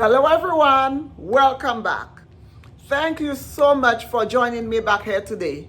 Hello everyone, welcome back. Thank you so much for joining me back here today.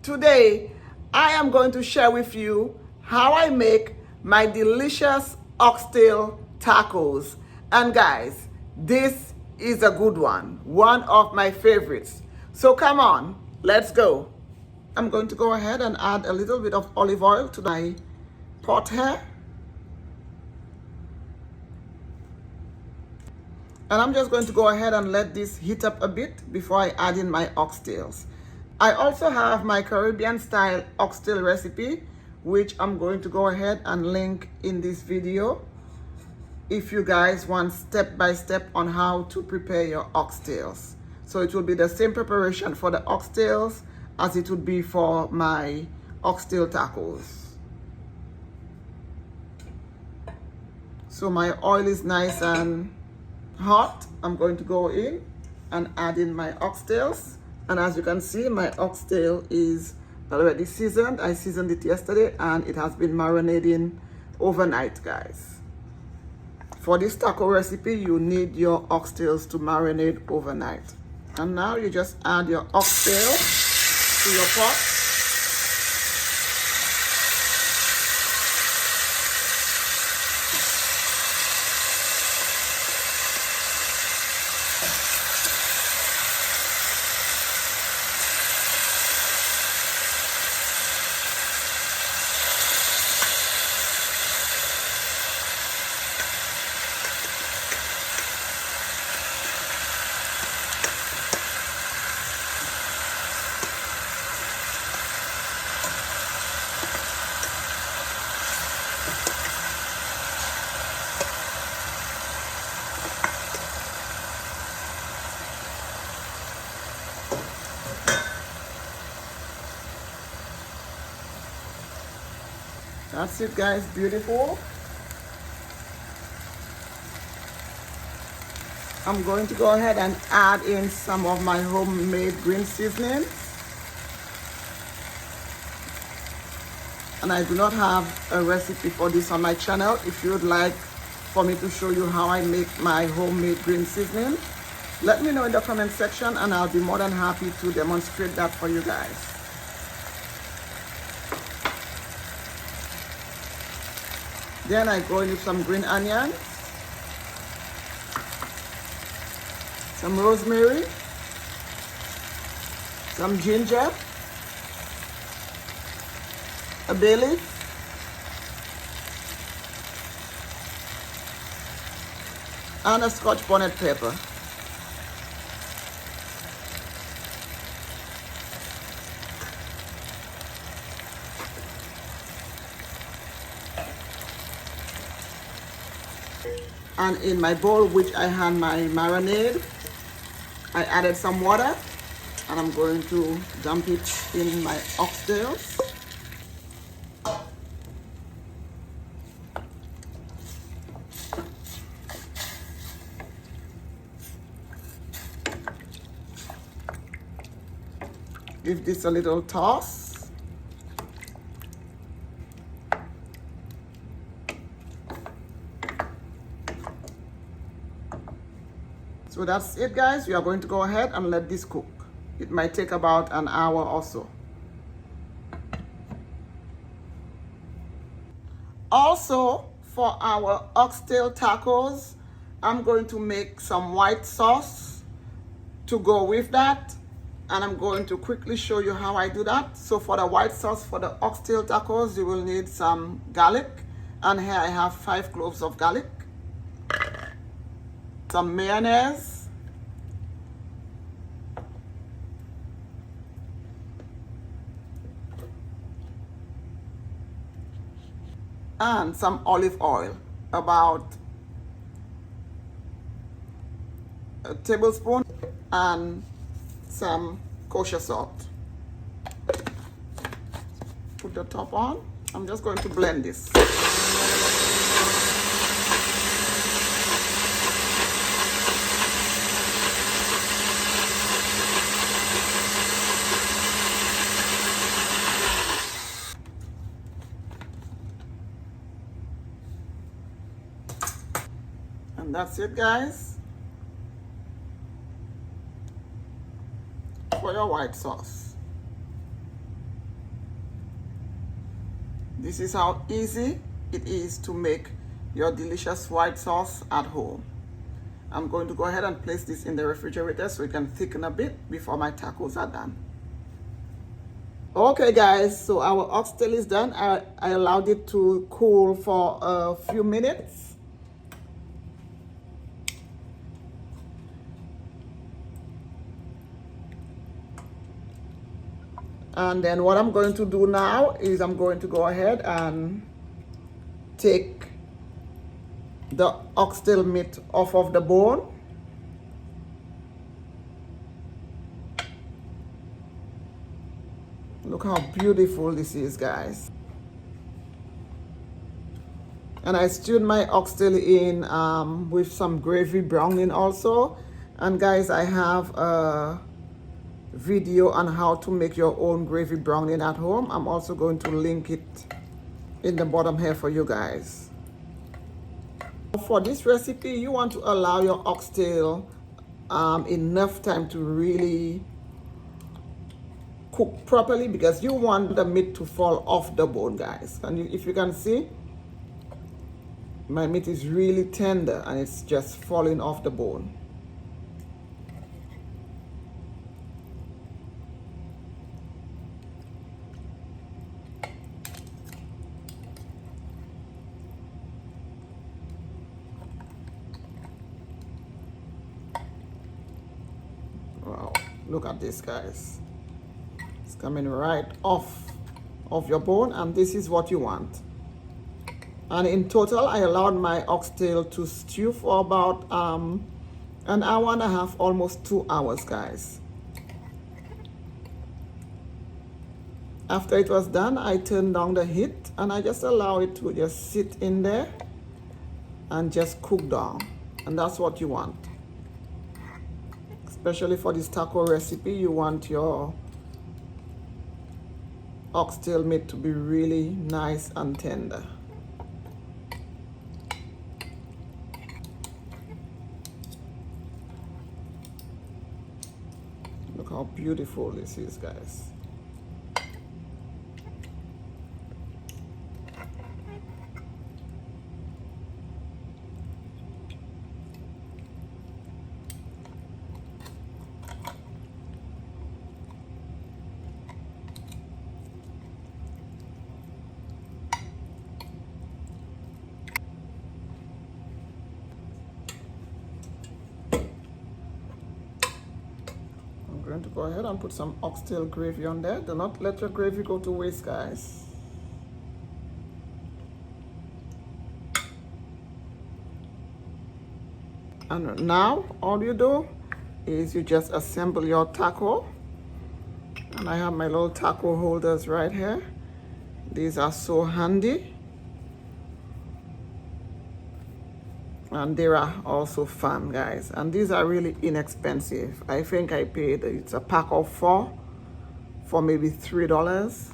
Today, I am going to share with you how I make my delicious oxtail tacos. And guys, this is a good one of my favorites. So come on, let's go. I'm going to go ahead and add a little bit of olive oil to my pot here. And I'm just going to go ahead and let this heat up a bit before I add in my oxtails. I also have my Caribbean style oxtail recipe, which I'm going to go ahead and link in this video if you guys want step by step on how to prepare your oxtails. So it will be the same preparation for the oxtails as it would be for my oxtail tacos. So my oil is nice and hot. I'm going to go in and add in my oxtails, and as you can see, my oxtail is already seasoned. I seasoned it yesterday and it has been marinating overnight, guys. For this taco recipe, you need your oxtails to marinate overnight. And now you just add your oxtail to your pot. That's it, guys, beautiful. I'm going to go ahead and add in some of my homemade green seasoning. And I do not have a recipe for this on my channel. If you would like for me to show you how I make my homemade green seasoning, let me know in the comment section and I'll be more than happy to demonstrate that for you guys. Then I go in with some green onions, some rosemary, some ginger, a bay leaf, and a Scotch bonnet pepper. And in my bowl, which I had my marinade, I added some water and I'm going to dump it in my oxtails. Give this a little toss. So that's it, guys. We are going to go ahead and let this cook. It might take about an hour or so. Also, for our oxtail tacos, I'm going to make some white sauce to go with that. And I'm going to quickly show you how I do that. So for the white sauce for the oxtail tacos, you will need some garlic. And here I have 5 cloves of garlic. Some mayonnaise, and some olive oil, about a tablespoon, and some kosher salt. Put the top on. I'm just going to blend this. And that's it, guys. for your white sauce. This is how easy it is to make your delicious white sauce at home. I'm going to go ahead and place this in the refrigerator so it can thicken a bit before my tacos are done. Okay guys, so our oxtail is done. I allowed it to cool for a few minutes. And then what I'm going to do now is I'm going to go ahead and take the oxtail meat off of the bone. Look how beautiful this is, guys. And I stewed my oxtail in with some gravy browning also. And guys, I have a video on how to make your own gravy browning at home. I'm also going to link it in the bottom here for you guys. For this recipe, you want to allow your oxtail enough time to really cook properly, because you want the meat to fall off the bone, guys. And if you can see, my meat is really tender and it's just falling off the bone. Wow, look at this, guys. It's coming right off of your bone, and this is what you want. And in total, I allowed my oxtail to stew for about an hour and a half, almost 2 hours, guys. After it was done, I turned down the heat and I just allow it to just sit in there and just cook down. And that's what you want. Especially for this taco recipe, you want your oxtail meat to be really nice and tender. Look how beautiful this is, guys. I'm going to go ahead and put some oxtail gravy on there. Do not let your gravy go to waste, guys. And now all you do is you just assemble your taco. And I have my little taco holders right here. These are so handy. And they are also fun, guys. And these are really inexpensive. I think I paid, it's a pack of 4 for maybe $3.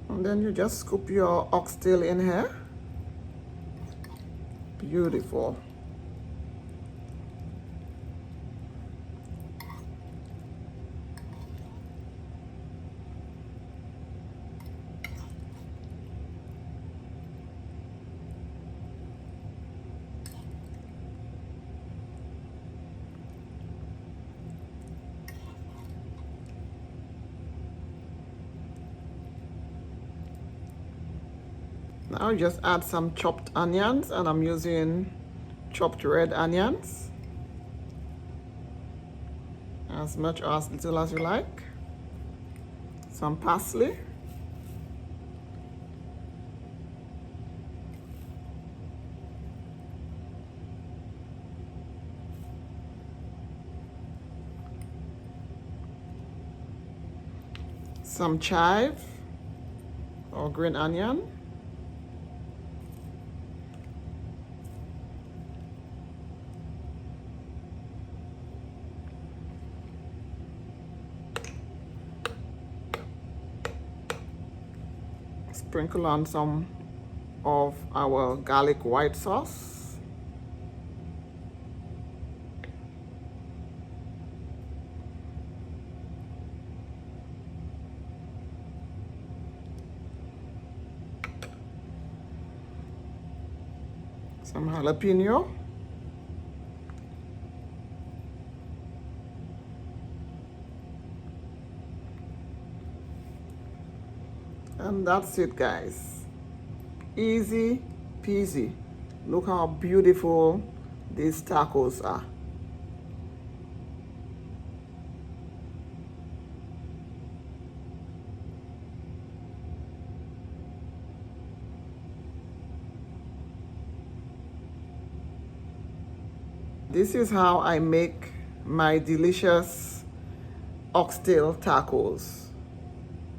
And then you just scoop your oxtail in here. Beautiful. Now just add some chopped onions, and I'm using chopped red onions. As much or as little as you like. Some parsley. Some chive or green onion. Sprinkle on some of our garlic white sauce. Some jalapeno. And that's it, guys. Easy peasy. Look how beautiful these tacos are. This is how I make my delicious oxtail tacos.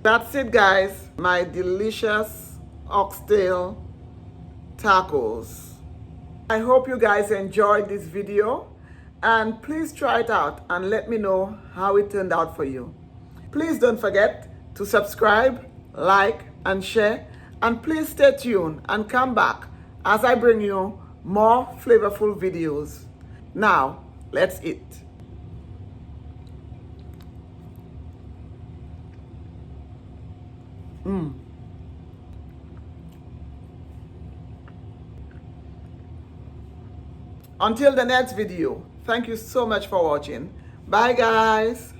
That's it, guys. My delicious oxtail tacos. I hope you guys enjoyed this video, and please try it out and let me know how it turned out for you. Please don't forget to subscribe, like, and share, and please stay tuned and come back as I bring you more flavorful videos. Now, let's eat. Until the next video, thank you so much for watching. Bye, guys.